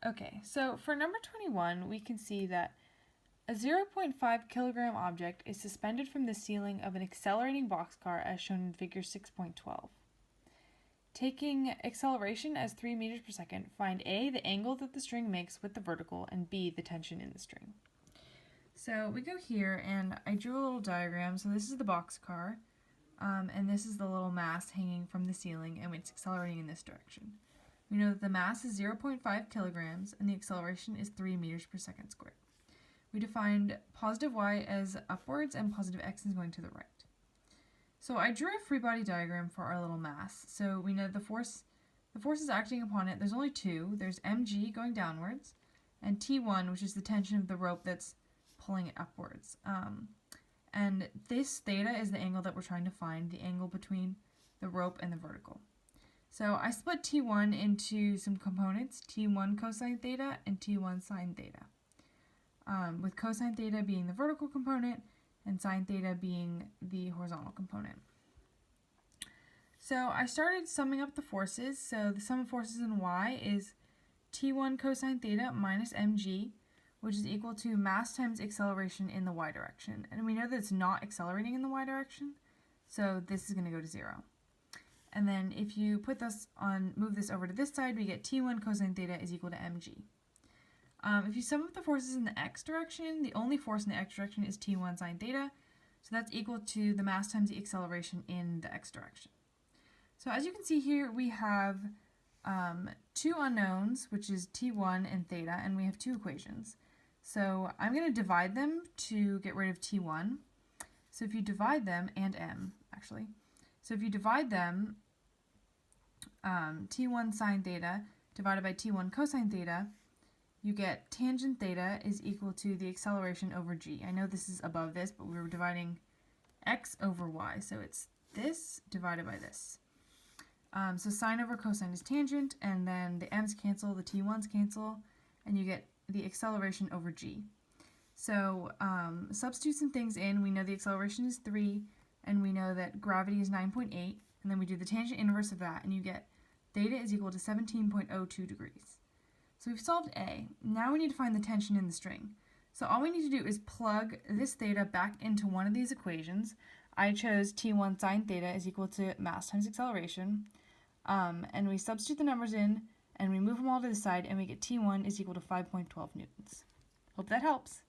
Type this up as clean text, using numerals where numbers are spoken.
Okay, so for number 21, we can see that a 0.5 kilogram object is suspended from the ceiling of an accelerating boxcar as shown in figure 6.12. Taking acceleration as 3 meters per second, find A, the angle that the string makes with the vertical, and B, the tension in the string. So we go here, and I drew a little diagram. So this is the boxcar, and this is the little mass hanging from the ceiling, and it's accelerating in this direction. We know that the mass is 0.5 kilograms, and the acceleration is 3 meters per second squared. We defined positive y as upwards and positive x is going to the right. So I drew a free body diagram for our little mass. So we know the forces acting upon it, there's only two. There's mg going downwards, and T1, which is the tension of the rope that's pulling it upwards. And this theta is the angle that we're trying to find, the angle between the rope and the vertical. So I split T1 into some components, T1 cosine theta and T1 sine theta, with cosine theta being the vertical component and sine theta being the horizontal component. So I started summing up the forces. So the sum of forces in y is T1 cosine theta minus mg, which is equal to mass times acceleration in the y direction. And we know that it's not accelerating in the y direction, so this is going to go to 0. And then if you move this over to this side, we get T1 cosine theta is equal to mg. If you sum up the forces in the x direction, the only force in the x direction is T1 sine theta, so that's equal to the mass times the acceleration in the x direction. So as you can see here, we have two unknowns, which is T1 and theta, and we have two equations. So I'm going to divide them to get rid of T1. So if you divide them, and m, actually. So if you divide them, T1 sine theta divided by T1 cosine theta, you get tangent theta is equal to the acceleration over g. I know this is above this, but we were dividing x over y, so it's this divided by this. So sine over cosine is tangent, and then the m's cancel, the T1s cancel, and you get the acceleration over g. So substitute some things in. We know the acceleration is 3, and we know that gravity is 9.8, and then we do the tangent inverse of that, and you get theta is equal to 17.02 degrees. So we've solved A. Now we need to find the tension in the string. So all we need to do is plug this theta back into one of these equations. I chose T1 sine theta is equal to mass times acceleration. And we substitute the numbers in, and we move them all to the side, and we get T1 is equal to 5.12 newtons. Hope that helps.